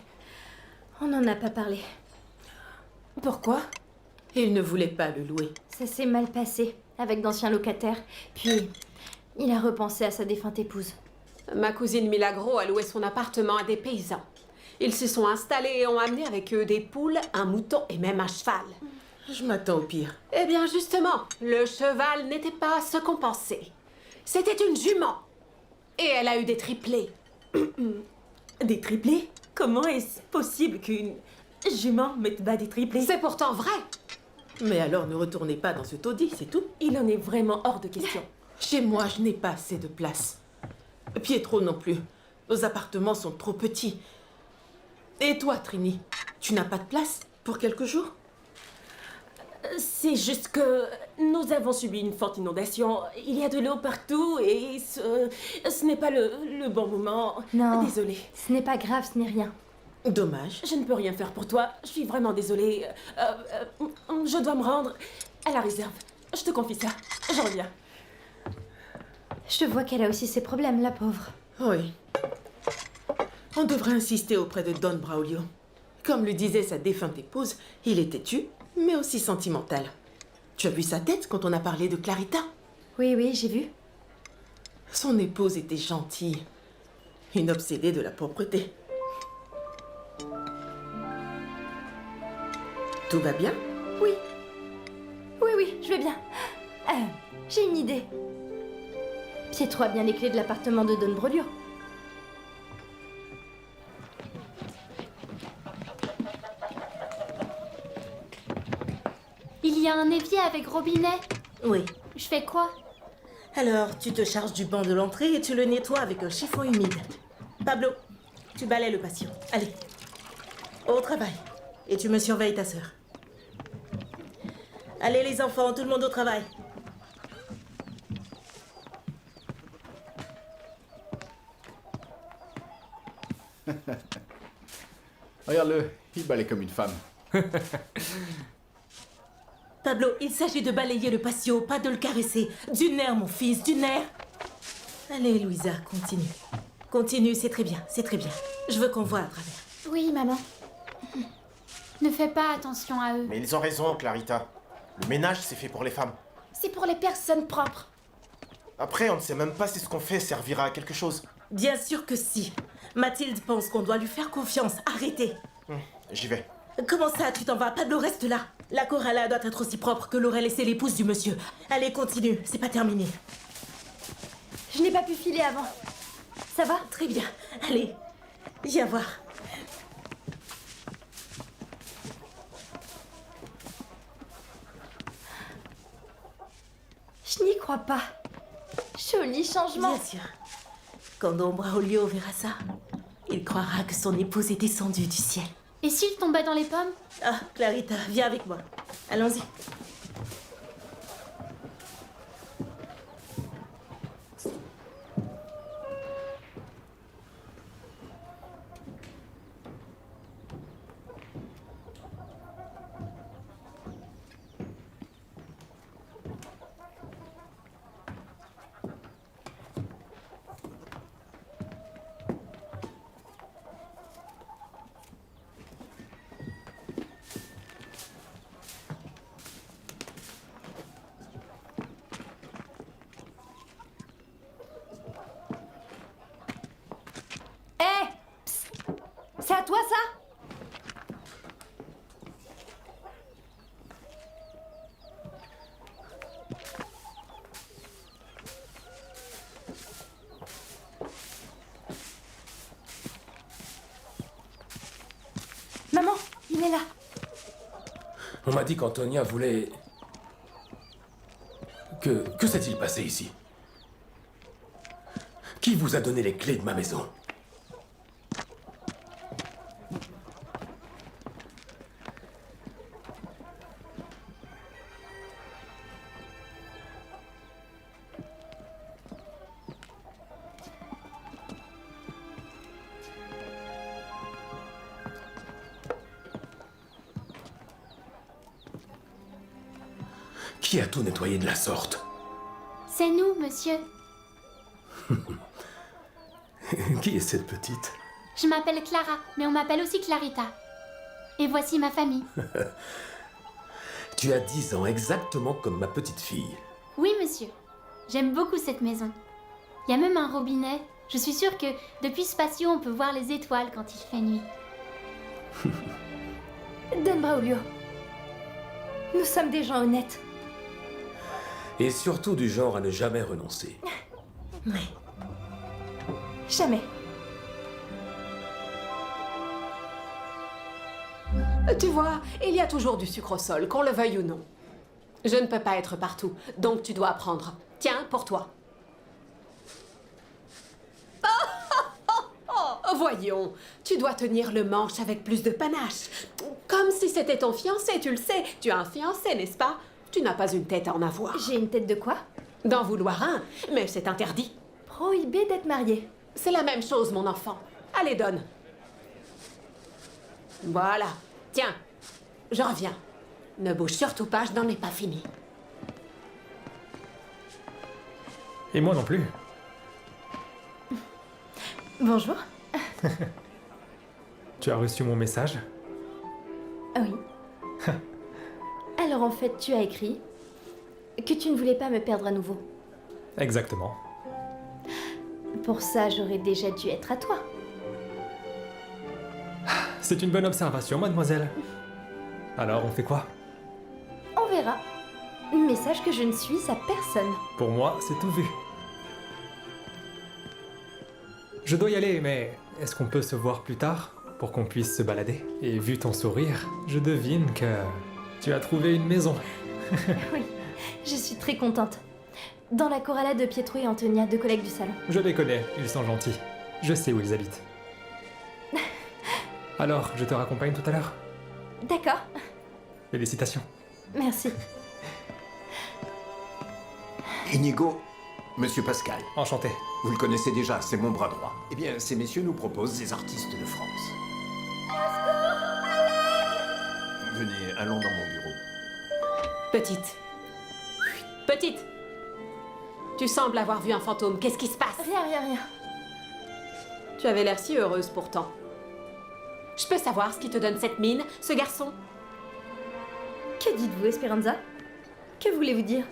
On n'en a pas parlé. Pourquoi? Il ne voulait pas le louer. Ça s'est mal passé avec d'anciens locataires. Puis, il a repensé à sa défunte épouse. Ma cousine Milagro a loué son appartement à des paysans. Ils se sont installés et ont amené avec eux des poules, un mouton et même un cheval. Je m'attends au pire. Eh bien, justement, le cheval n'était pas ce qu'on pensait. C'était une jument. Et elle a eu des triplés. Des triplés? Comment est-ce possible qu'une jument mette bas des triplés? C'est pourtant vrai. Mais alors ne retournez pas dans ce taudis, c'est tout. Il en est vraiment hors de question. Chez moi, je n'ai pas assez de place. Pietro non plus. Nos appartements sont trop petits. Et toi, Trini, tu n'as pas de place pour quelques jours? C'est juste que nous avons subi une forte inondation. Il y a de l'eau partout et ce n'est pas le bon moment. Non. Désolée. Ce n'est pas grave, ce n'est rien. Dommage. Je ne peux rien faire pour toi. Je suis vraiment désolée. Je dois me rendre à la réserve. Je te confie ça. Je reviens. Je vois qu'elle a aussi ses problèmes, la pauvre. Oui. On devrait insister auprès de Don Braulio. Comme le disait sa défunte épouse, il est têtu, mais aussi sentimental. Tu as vu sa tête quand on a parlé de Clarita? Oui, oui, j'ai vu. Son épouse était gentille. Une obsédée de la propreté. Tout va bien? Oui. Oui, oui, je vais bien. J'ai une idée. Pietro a bien les clés de l'appartement de Don Broglio. Il y a un évier avec robinet. Oui. Je fais quoi? Alors, tu te charges du banc de l'entrée et tu le nettoies avec un chiffon humide. Pablo, tu balayes le patio. Allez. Au travail. Et tu me surveilles ta sœur. Allez les enfants, tout le monde au travail. Regarde-le, il balaye comme une femme. Pablo, il s'agit de balayer le patio, pas de le caresser. Du nerf, mon fils, du nerf. Allez, Louisa, continue. Continue, c'est très bien, c'est très bien. Je veux qu'on voit à travers. Oui, maman. Ne fais pas attention à eux. Mais ils ont raison, Clarita. Le ménage, c'est fait pour les femmes. C'est pour les personnes propres. Après, on ne sait même pas si ce qu'on fait servira à quelque chose. Bien sûr que si. Mathilde pense qu'on doit lui faire confiance. Arrêtez. J'y vais. Comment ça, tu t'en vas? Pablo, reste là. La Coralla doit être aussi propre que l'aurait laissé l'épouse du monsieur. Allez, continue, c'est pas terminé. Je n'ai pas pu filer avant. Ça va? Très bien. Allez, viens voir. Je n'y crois pas. Joli changement. Bien sûr. Quand Don Braulio verra ça, il croira que son épouse est descendue du ciel. Et s'il tombait dans les pommes? Ah, Clarita, viens avec moi. Allons-y. C'est à toi ça? Maman, il est là. On m'a dit qu'Antonia voulait... Que s'est-il passé ici? Qui vous a donné les clés de ma maison? Qui a tout nettoyé de la sorte? C'est nous, monsieur. Qui est cette petite? Je m'appelle Clara, mais on m'appelle aussi Clarita. Et voici ma famille. Tu as 10 ans, exactement comme ma petite fille. Oui, monsieur. J'aime beaucoup cette maison. Il y a même un robinet. Je suis sûre que depuis ce patio, on peut voir les étoiles quand il fait nuit. Don Braulio. Nous sommes des gens honnêtes. Et surtout du genre à ne jamais renoncer. Mais... Jamais. Tu vois, il y a toujours du sucre au sol, qu'on le veuille ou non. Je ne peux pas être partout, donc tu dois apprendre. Tiens, pour toi. Voyons, tu dois tenir le manche avec plus de panache. Comme si c'était ton fiancé, tu le sais. Tu as un fiancé, n'est-ce pas? Tu n'as pas une tête à en avoir. J'ai une tête de quoi? D'en vouloir un, mais c'est interdit. Prohibé d'être marié. C'est la même chose, mon enfant. Allez, donne. Voilà. Tiens, je reviens. Ne bouge surtout pas, je n'en ai pas fini. Et moi non plus. Bonjour. Tu as reçu mon message? Ah oui. Alors en fait, tu as écrit que tu ne voulais pas me perdre à nouveau. Exactement. Pour ça, j'aurais déjà dû être à toi. C'est une bonne observation, mademoiselle. Alors, on fait quoi? On verra. Mais sache que je ne suis à personne. Pour moi, c'est tout vu. Je dois y aller, mais est-ce qu'on peut se voir plus tard pour qu'on puisse se balader? Et vu ton sourire, je devine que tu as trouvé une maison. Oui, je suis très contente. Dans la Coralla de Pietro et Antonia, deux collègues du salon. Je les connais, ils sont gentils. Je sais où ils habitent. Alors, je te raccompagne tout à l'heure. D'accord, Félicitations. merci. Inigo, Monsieur Pascal. Enchanté. Vous le connaissez déjà, c'est mon bras droit. Eh bien, ces messieurs nous proposent des artistes de France. Venez, allons dans mon bureau. Petite. Petite. Tu sembles avoir vu un fantôme. Qu'est-ce qui se passe? Rien. Tu avais l'air si heureuse pourtant. Je peux savoir ce qui te donne cette mine, ce garçon? Que dites-vous, Esperanza? Que voulez-vous dire?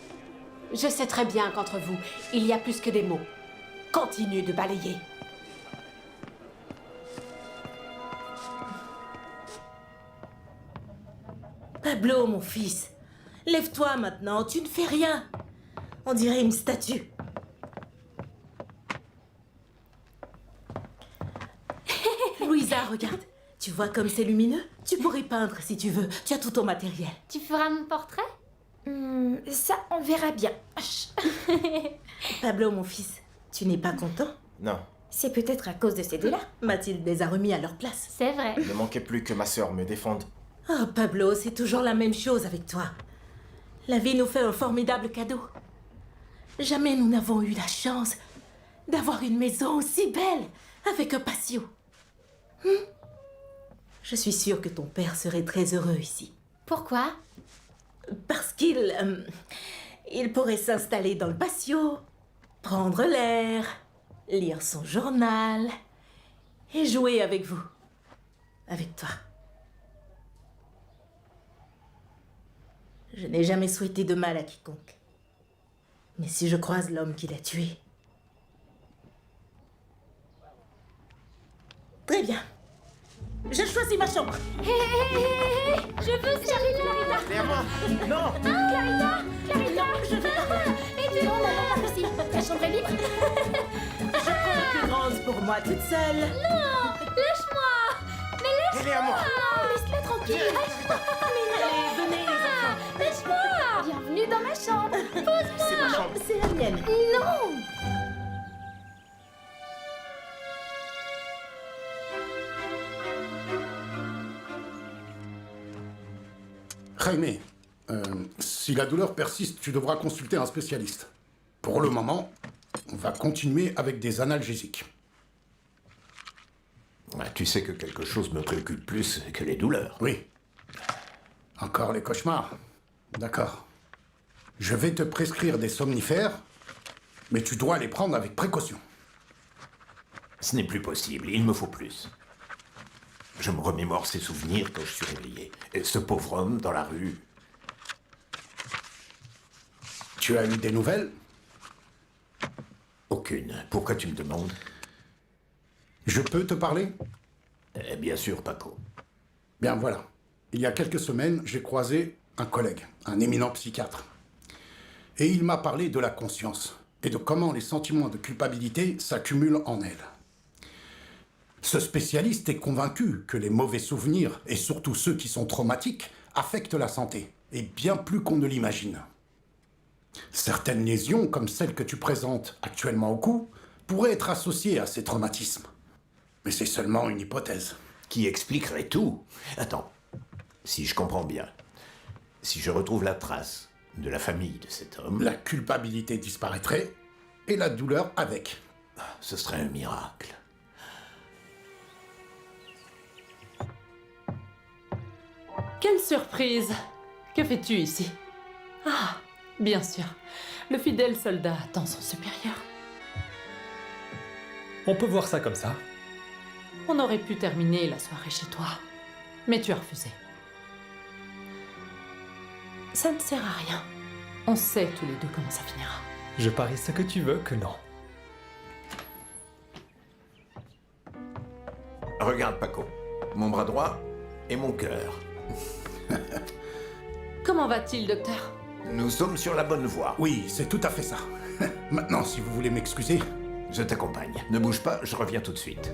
Je sais très bien qu'entre vous, il y a plus que des mots. Continue de balayer. Pablo, mon fils, lève-toi maintenant, tu ne fais rien. On dirait une statue. Louisa, regarde. Tu vois comme c'est lumineux? Tu pourrais peindre si tu veux. Tu as tout ton matériel. Tu feras mon portrait? Ça, on verra bien. Pablo, mon fils, tu n'es pas content? Non. C'est peut-être à cause de ces deux-là. Mathilde les a remis à leur place. C'est vrai. Il ne manquait plus que ma sœur me défende. Oh, Pablo, c'est toujours la même chose avec toi. La vie nous fait un formidable cadeau. Jamais nous n'avons eu la chance d'avoir une maison aussi belle, avec un patio. Je suis sûre que ton père serait très heureux ici. Pourquoi? Parce qu'il pourrait s'installer dans le patio, prendre l'air, lire son journal et jouer avec vous. Avec toi. Je n'ai jamais souhaité de mal à quiconque. Mais si je croise l'homme qui l'a tué... Très bien. Je choisis ma chambre. Hé, je veux Clarita. Clairement. Non. Clarita. Je veux pas. Et tu... Non, pas possible. Ta chambre est libre. Je prends la plus grande pour moi toute seule. Non, lâche-moi. Mais laisse-moi. Elle est à moi. Non, laisse-la tranquille. Allez, venez les enfants. Lâche-moi. Bienvenue dans ma chambre. Pose-moi. C'est ma chambre. C'est la mienne. Non. Jaime, si la douleur persiste, tu devras consulter un spécialiste. Pour le moment, on va continuer avec des analgésiques. Tu sais que quelque chose me préoccupe plus que les douleurs. Oui. Encore les cauchemars. D'accord. Je vais te prescrire des somnifères, mais tu dois les prendre avec précaution. Ce n'est plus possible, il me faut plus. Je me remémore ces souvenirs quand je suis réveillé. Et ce pauvre homme dans la rue. Tu as eu des nouvelles? Aucune. Pourquoi tu me demandes? Je peux te parler? Bien sûr, Paco. Bien voilà. Il y a quelques semaines, j'ai croisé un collègue, un éminent psychiatre. Et il m'a parlé de la conscience et de comment les sentiments de culpabilité s'accumulent en elle. Ce spécialiste est convaincu que les mauvais souvenirs, et surtout ceux qui sont traumatiques, affectent la santé, et bien plus qu'on ne l'imagine. Certaines lésions, comme celles que tu présentes actuellement au cou, pourraient être associées à ces traumatismes. Mais c'est seulement une hypothèse. Qui expliquerait tout. Attends, si je comprends bien, si je retrouve la trace de la famille de cet homme... La culpabilité disparaîtrait, et la douleur avec. Ce serait un miracle. Quelle surprise! Que fais-tu ici? Ah, bien sûr. Le fidèle soldat attend son supérieur. On peut voir ça comme ça. On aurait pu terminer la soirée chez toi, mais tu as refusé. Ça ne sert à rien. On sait tous les deux comment ça finira. Je parie ce que tu veux que non. Regarde, Paco. Mon bras droit et mon cœur. Comment va-t-il, docteur? Nous sommes sur la bonne voie. Oui, c'est tout à fait ça. Maintenant, si vous voulez m'excuser, Je t'accompagne. Ne bouge pas, je reviens tout de suite.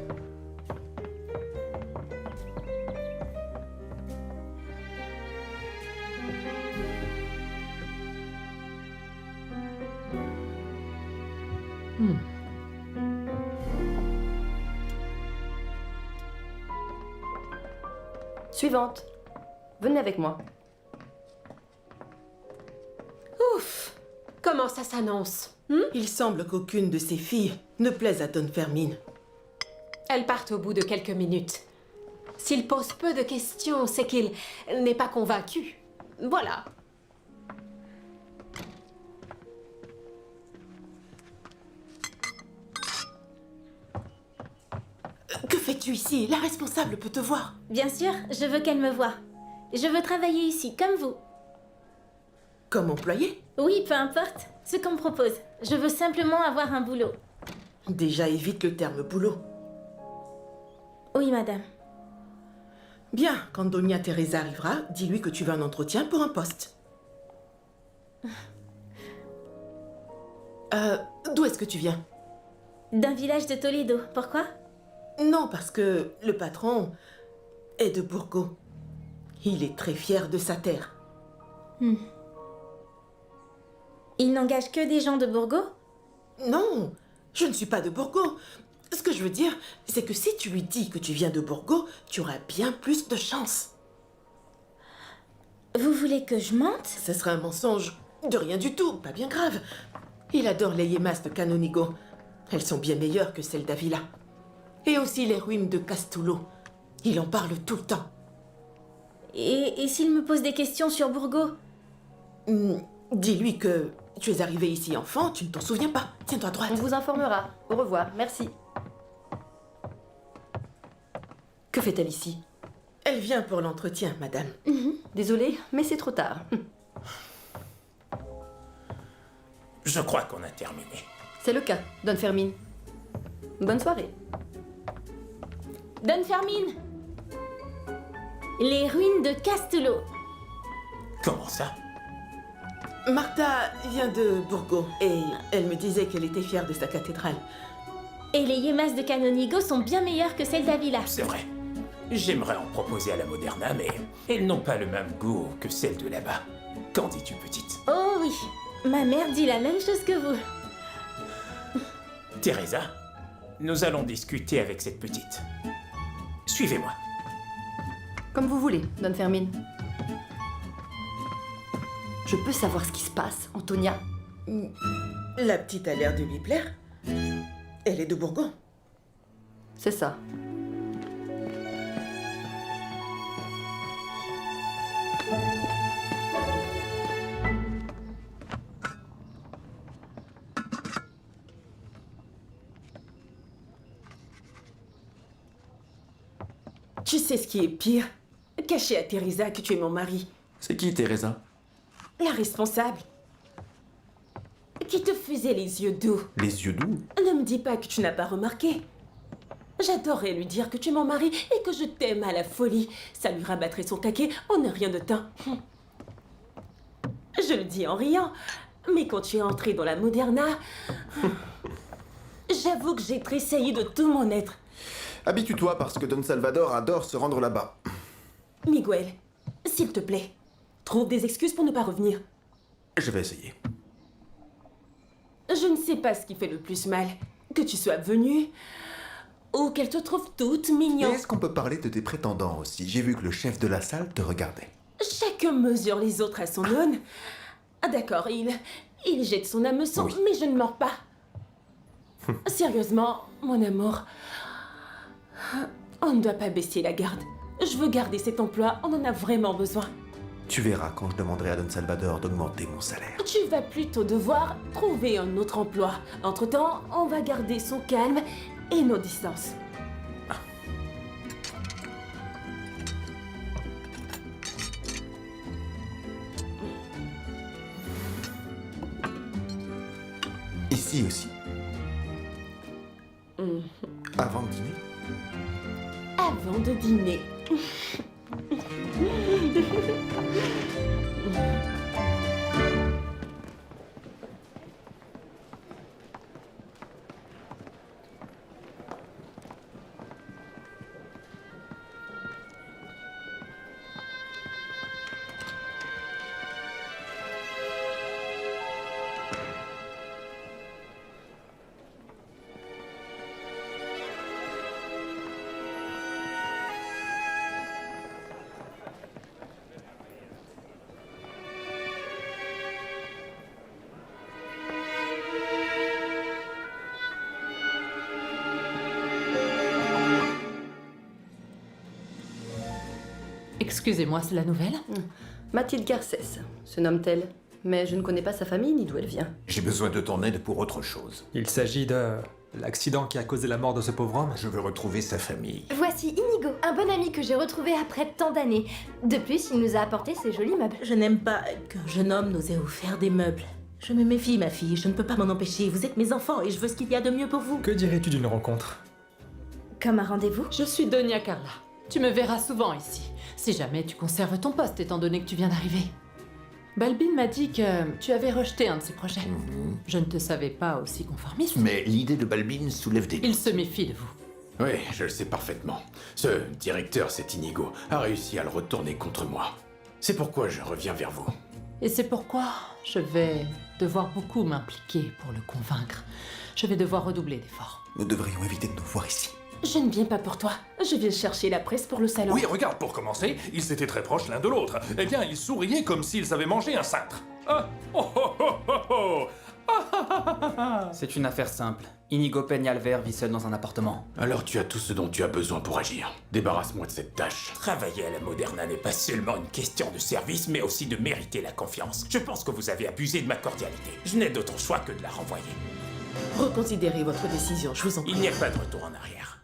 Suivante. Venez avec moi. Ouf! Comment ça s'annonce? Il semble qu'aucune de ces filles ne plaise à Don Fermin. Elles partent au bout de quelques minutes. S'il pose peu de questions, c'est qu'il n'est pas convaincu. Voilà. Que fais-tu ici? La responsable peut te voir. Bien sûr, je veux qu'elle me voie. Je veux travailler ici, comme vous. Comme employé? Oui, peu importe. Ce qu'on me propose. Je veux simplement avoir un boulot. Déjà, évite le terme boulot. Oui, madame. Bien, quand Doña Teresa arrivera, dis-lui que tu veux un entretien pour un poste. D'où est-ce que tu viens? D'un village de Toledo. Pourquoi? Non, parce que le patron est de Burgos. Il est très fier de sa terre. Il n'engage que des gens de Burgos? Non, je ne suis pas de Burgos. Ce que je veux dire, c'est que si tu lui dis que tu viens de Burgos, tu auras bien plus de chance. Vous voulez que je mente? Ce serait un mensonge. De rien du tout, pas bien grave. Il adore les yemas de Canonigo. Elles sont bien meilleures que celles d'Avila. Et aussi les ruines de Castulo. Il en parle tout le temps. Et s'il me pose des questions sur Burgos? Dis-lui que tu es arrivé ici enfant, tu ne t'en souviens pas. Tiens-toi droite. On vous informera. Au revoir, merci. Que fait-elle ici? Elle vient pour l'entretien, madame. Désolée, mais c'est trop tard. Je crois qu'on a terminé. C'est le cas, Don Fermin. Bonne soirée. Don Fermin! Les ruines de Castello. Comment ça? Martha vient de Burgos et elle me disait qu'elle était fière de sa cathédrale. Et les yemas de Canonigo sont bien meilleures que celles d'Avila. C'est vrai. J'aimerais en proposer à la Moderna, mais elles n'ont pas le même goût que celles de là-bas. Qu'en dis-tu, petite? Oh oui, ma mère dit la même chose que vous. Teresa, nous allons discuter avec cette petite. Suivez-moi. Comme vous voulez, Don Fermin. Je peux savoir ce qui se passe, Antonia? La petite a l'air de lui plaire. Elle est de Burgos. C'est ça. Tu sais ce qui est pire? Cacher à Teresa que tu es mon mari. C'est qui, Teresa? La responsable. Qui te faisait les yeux doux. Les yeux doux? Ne me dis pas que tu n'as pas remarqué. J'adorerais lui dire que tu es mon mari et que je t'aime à la folie. Ça lui rabattrait son caquet en un rien de temps. Je le dis en riant, mais quand tu es entré dans la Moderna, j'avoue que j'ai tressailli de tout mon être. Habitue-toi parce que Don Salvador adore se rendre là-bas. Miguel, s'il te plaît, trouve des excuses pour ne pas revenir. Je vais essayer. Je ne sais pas ce qui fait le plus mal. Que tu sois venue ou qu'elle te trouve toute mignonne. Est-ce qu'on peut parler de tes prétendants aussi? J'ai vu que le chef de la salle te regardait. Chacun mesure les autres à son aune. Ah, d'accord, il jette son hameçon, Oui. mais je ne mords pas. Sérieusement, mon amour, on ne doit pas baisser la garde. Je veux garder cet emploi, on en a vraiment besoin. Tu verras quand je demanderai à Don Salvador d'augmenter mon salaire. Tu vas plutôt devoir trouver un autre emploi. Entre-temps, on va garder son calme et nos distances. Ici aussi. Avant de dîner. Avant de dîner. Excusez-moi, c'est la nouvelle? Mathilde Garcès se nomme-t-elle. Mais je ne connais pas sa famille ni d'où elle vient. J'ai besoin de ton aide pour autre chose. Il s'agit de l'accident qui a causé la mort de ce pauvre homme. Je veux retrouver sa famille. Voici Inigo, un bon ami que j'ai retrouvé après tant d'années. De plus, il nous a apporté ces jolis meubles. Je n'aime pas qu'un jeune homme n'ose vous faire des meubles. Je me méfie, ma fille, je ne peux pas m'en empêcher. Vous êtes mes enfants et je veux ce qu'il y a de mieux pour vous. Que dirais-tu d'une rencontre? Comme un rendez-vous? Je suis Donia Carla. Tu me verras souvent ici. Si jamais tu conserves ton poste, étant donné que tu viens d'arriver. Balbine m'a dit que tu avais rejeté un de ses projets. Je ne te savais pas aussi conformiste. Mais l'idée de Balbine soulève des... Il se méfie de vous. Oui, je le sais parfaitement. Ce directeur, cet Inigo, a réussi à le retourner contre moi. C'est pourquoi je reviens vers vous. Et c'est pourquoi je vais devoir beaucoup m'impliquer pour le convaincre. Je vais devoir redoubler d'efforts. Nous devrions éviter de nous voir ici. Je ne viens pas pour toi. Je viens chercher la presse pour le salon. Oui, regarde, pour commencer, ils étaient très proches l'un de l'autre. Eh bien, ils souriaient comme s'ils avaient mangé un cintre. Ah, oh, oh, oh, oh, oh. C'est une affaire simple. Inigo Peñalver vit seul dans un appartement. Alors tu as tout ce dont tu as besoin pour agir. Débarrasse-moi de cette tâche. Travailler à la Moderna n'est pas seulement une question de service, mais aussi de mériter la confiance. Je pense que vous avez abusé de ma cordialité. Je n'ai d'autre choix que de la renvoyer. Reconsidérez votre décision, je vous en prie. Il n'y a pas de retour en arrière.